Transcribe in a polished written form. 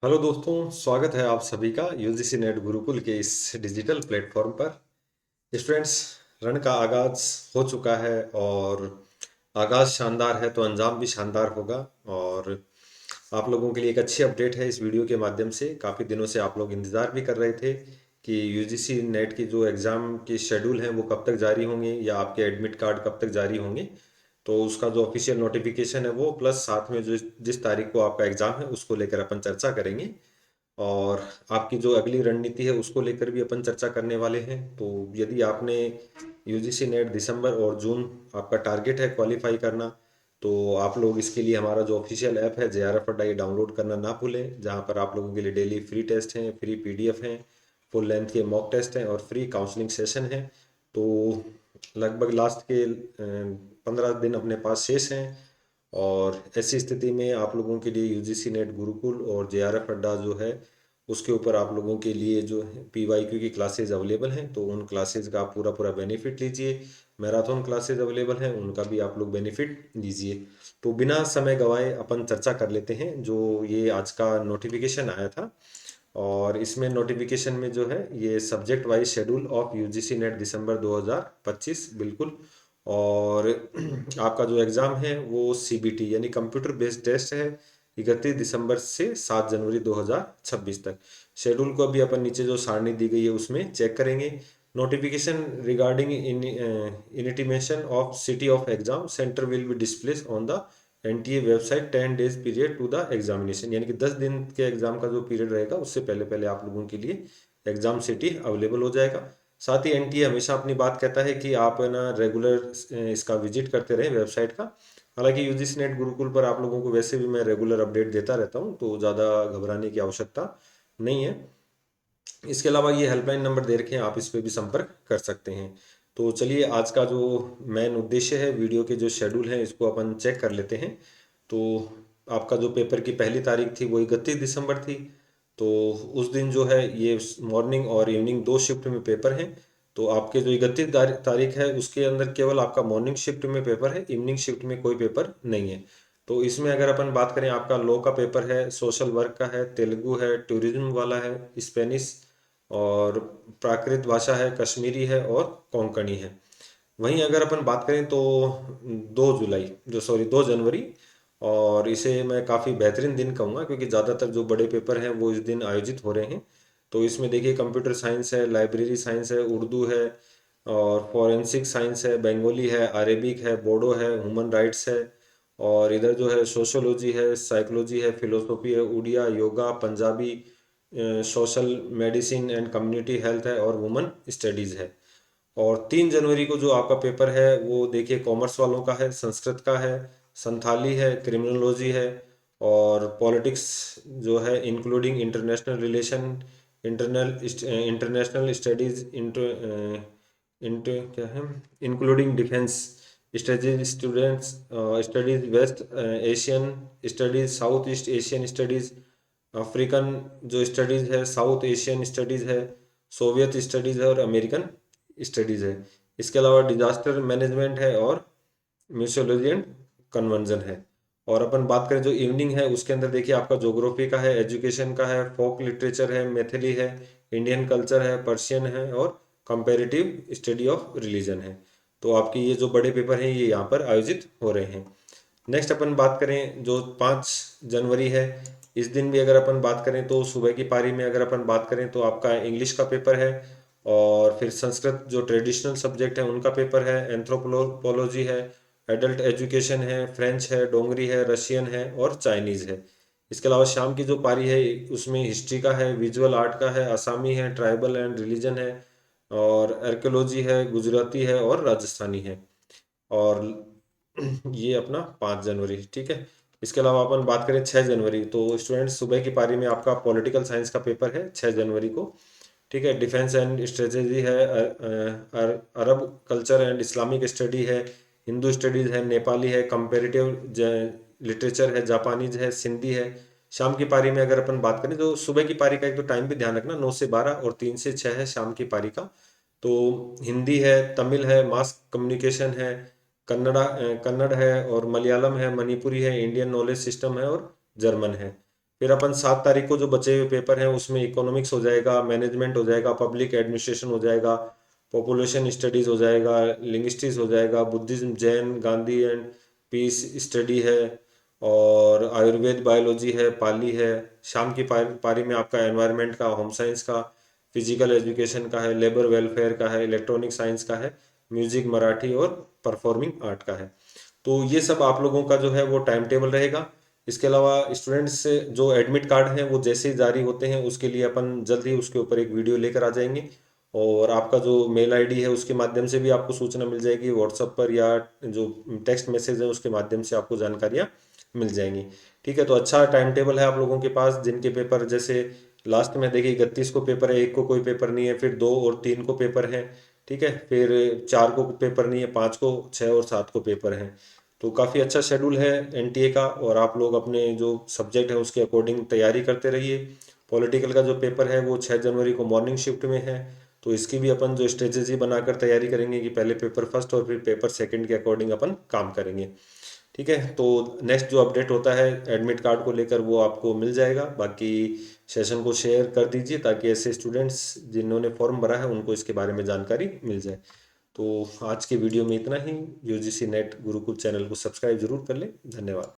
Hello दोस्तों, स्वागत है आप सभी का यूजीसी नेट गुरुकुल के इस डिजिटल प्लेटफॉर्म पर। स्टूडेंट्स, रण का आगाज हो चुका है और आगाज शानदार है तो अंजाम भी शानदार होगा। और आप लोगों के लिए एक अच्छी अपडेट है इस वीडियो के माध्यम से। काफ़ी दिनों से आप लोग इंतज़ार भी कर रहे थे कि यूजीसी नेट की जो एग्ज़ाम की शेड्यूल है वो कब तक जारी होंगे या आपके एडमिट कार्ड कब तक जारी होंगे। तो उसका जो ऑफिशियल नोटिफिकेशन है वो प्लस साथ में जो जिस तारीख को आपका एग्ज़ाम है उसको लेकर अपन चर्चा करेंगे। और आपकी जो अगली रणनीति है उसको लेकर भी अपन चर्चा करने वाले हैं। तो यदि आपने यूजीसी नेट दिसंबर और जून आपका टारगेट है क्वालिफाई करना, तो आप लोग इसके लिए हमारा जो ऑफिशियल ऐप है JRF अड्डा ये डाउनलोड करना ना भूलें, जहाँ पर आप लोगों के लिए डेली फ्री टेस्ट हैं, फ्री पीडीएफ हैं, फुल लेंथ के मॉक टेस्ट हैं और फ्री काउंसलिंग सेशन है। तो लगभग लास्ट के 15 दिन अपने पास शेष हैं। और ऐसी स्थिति में आप लोगों के लिए यूजीसी नेट गुरुकुल और JRF अड्डा जो है उसके ऊपर आप लोगों के लिए जो है PYQ की क्लासेज अवेलेबल हैं, तो उन क्लासेज का आप पूरा पूरा बेनिफिट लीजिए। मैराथन क्लासेज अवेलेबल हैं, उनका भी आप लोग बेनिफिट लीजिए। तो बिना समय गवाए अपन चर्चा कर लेते हैं जो ये आज का नोटिफिकेशन आया था। और इसमें नोटिफिकेशन में जो है ये subject wise schedule of UGC NET दिसंबर 2025 बिल्कुल। और आपका जो एग्ज़ाम है वो CBT यानी कंप्यूटर बेस्ड टेस्ट है, 31 दिसंबर से 7 जनवरी 2026 तक। शेड्यूल को अभी अपन नीचे जो सारणी दी गई है उसमें चेक करेंगे। Notification regarding intimation of city of exam centre will be displayed on the NTA website 10 days period to the examination, यानी कि 10 दिन के एग्जाम का जो पीरियड रहेगा उससे पहले पहले आप लोगों के लिए एग्जाम सिटी अवेलेबल हो जाएगा। साथ ही NTA हमेशा अपनी बात कहता है कि आप है ना रेगुलर इसका विजिट करते रहें वेबसाइट का। हालांकि यूजीसी नेट गुरुकुल पर आप लोगों को वैसे भी मैं रेगुलर अपडेट देता रहता हूँ, तो ज़्यादा घबराने की आवश्यकता नहीं है। इसके अलावा ये हेल्पलाइन नंबर दे रखे हैं, आप इस पे भी संपर्क कर सकते हैं। तो चलिए आज का जो मेन उद्देश्य है वीडियो के जो शेड्यूल है इसको अपन चेक कर लेते हैं। तो आपका जो पेपर की पहली तारीख थी वो 31 दिसंबर थी। तो उस दिन जो है ये मॉर्निंग और इवनिंग दो शिफ्ट में पेपर हैं। तो आपके जो 31 तारीख है उसके अंदर केवल आपका मॉर्निंग शिफ्ट में पेपर है, इवनिंग शिफ्ट में कोई पेपर नहीं है। तो इसमें अगर अपन बात करें, आपका लॉ का पेपर है, सोशल वर्क का है, तेलुगु है, टूरिज्म वाला है, स्पेनिश और प्राकृत भाषा है, कश्मीरी है और कोंकणी है। वहीं अगर अपन बात करें तो 2 जुलाई जो सॉरी 2 जनवरी, और इसे मैं काफ़ी बेहतरीन दिन कहूँगा क्योंकि ज़्यादातर जो बड़े पेपर हैं वो इस दिन आयोजित हो रहे हैं। तो इसमें देखिए कंप्यूटर साइंस है, लाइब्रेरी साइंस है, उर्दू है और फॉरेंसिक साइंस है, बंगाली है, अरेबिक है, बोडो है, ह्यूमन राइट्स है। और इधर जो है सोशोलॉजी है, साइकोलॉजी है, फिलोसॉफी है, Odia, yoga, Punjabi, social medicine and community health है और वुमेन स्टडीज़ है। और 3 जनवरी को जो आपका पेपर है वो देखिए कॉमर्स वालों का है, संस्कृत का है, संथाली है, क्रिमिनोलॉजी है और पॉलिटिक्स जो है including international relation, international studies, inter क्या है, including defence studies, students studies, west Asian studies, south east Asian studies, African जो स्टडीज़ है, साउथ एशियन स्टडीज़ है, सोवियत स्टडीज़ है और अमेरिकन स्टडीज़ है। इसके अलावा डिजास्टर मैनेजमेंट है और म्यूसियोलॉजी एंड कन्वर्जन है। और अपन बात करें जो इवनिंग है उसके अंदर देखिए आपका ज्योग्राफी का है, एजुकेशन का है, फोक लिटरेचर है, मैथिली है, इंडियन कल्चर है, पर्शियन है और कंपैरेटिव स्टडी ऑफ रिलीजन है। तो आपकी ये जो बड़े पेपर हैं ये यहाँ पर आयोजित हो रहे हैं। नेक्स्ट अपन बात करें जो 5 जनवरी है, इस दिन भी अगर अपन बात करें तो सुबह की पारी में अगर अपन बात करें तो आपका इंग्लिश का पेपर है और फिर संस्कृत जो ट्रेडिशनल सब्जेक्ट है उनका पेपर है, एंथ्रोपोलॉजी है, एडल्ट एजुकेशन है, फ्रेंच है, डोंगरी है, रशियन है और चाइनीज़ है। इसके अलावा शाम की जो पारी है उसमें हिस्ट्री का है, विजुअल आर्ट का है, असमी है, ट्राइबल एंड रिलीजन है और आर्कियोलॉजी है, गुजराती है और राजस्थानी है। और ये अपना 5 जनवरी, ठीक है। इसके अलावा अपन बात करें 6 जनवरी, तो स्टूडेंट्स सुबह की पारी में आपका पॉलिटिकल साइंस का पेपर है 6 जनवरी को, ठीक है। डिफेंस एंड स्ट्रेटेजी है, अरब कल्चर एंड इस्लामिक स्टडी है, हिंदू स्टडीज़ है, नेपाली है, कंपेरेटिव लिटरेचर है, जापानीज है, सिंधी है। शाम की पारी में अगर अपन बात करें तो सुबह की पारी का एक तो टाइम भी ध्यान रखना, 9 से 12 और 3 से 6 है शाम की पारी का। तो हिंदी है, तमिल है, मास कम्युनिकेशन है, कन्नड़ है और मलयालम है, मणिपुरी है, इंडियन नॉलेज सिस्टम है और जर्मन है। फिर अपन 7 तारीख को जो बचे हुए पेपर हैं उसमें इकोनॉमिक्स हो जाएगा, मैनेजमेंट हो जाएगा, पब्लिक एडमिनिस्ट्रेशन हो जाएगा, पॉपुलेशन स्टडीज हो जाएगा, लिंग्विस्टिक्स हो जाएगा, Buddhism, Jain, Gandhi and peace study है, और आयुर्वेद बायोलॉजी है, पाली है। शाम की पारी में आपका एनवायरनमेंट का, होम साइंस का, फिजिकल एजुकेशन का है, लेबर वेलफेयर का है, इलेक्ट्रॉनिक साइंस का है, म्यूजिक, मराठी और परफॉर्मिंग आर्ट का है। तो ये सब आप लोगों का जो है वो टाइम टेबल रहेगा। इसके अलावा स्टूडेंट्स से जो एडमिट कार्ड हैं वो जैसे ही जारी होते हैं उसके लिए अपन जल्द ही उसके ऊपर एक वीडियो लेकर आ जाएंगे, और आपका जो मेल आईडी है उसके माध्यम से भी आपको सूचना मिल जाएगी, व्हाट्सएप पर या जो टेक्स्ट मैसेज है उसके माध्यम से आपको जानकारियाँ मिल जाएंगी। ठीक है, तो अच्छा टाइम टेबल है आप लोगों के पास। जिनके पेपर जैसे लास्ट में देखिए 31 को पेपर है, एक को कोई पेपर नहीं है, फिर 2 और 3 को पेपर है, ठीक है, फिर 4 को पेपर नहीं है, 5 को, 6 और 7 को पेपर है। तो काफ़ी अच्छा शेड्यूल है एनटीए का, और आप लोग अपने जो सब्जेक्ट है उसके अकॉर्डिंग तैयारी करते रहिए। पॉलिटिकल का जो पेपर है वो 6 जनवरी को मॉर्निंग शिफ्ट में है, तो इसकी भी अपन जो स्ट्रेटेजी बनाकर तैयारी करेंगे कि पहले पेपर फर्स्ट और फिर पेपर सेकंड के अकॉर्डिंग अपन काम करेंगे। ठीक है, तो नेक्स्ट जो अपडेट होता है एडमिट कार्ड को लेकर वो आपको मिल जाएगा। बाकी सेशन को शेयर कर दीजिए ताकि ऐसे स्टूडेंट्स जिन्होंने फॉर्म भरा है उनको इसके बारे में जानकारी मिल जाए। तो आज के वीडियो में इतना ही। यूजीसी नेट गुरुकुल चैनल को सब्सक्राइब जरूर कर लें। धन्यवाद।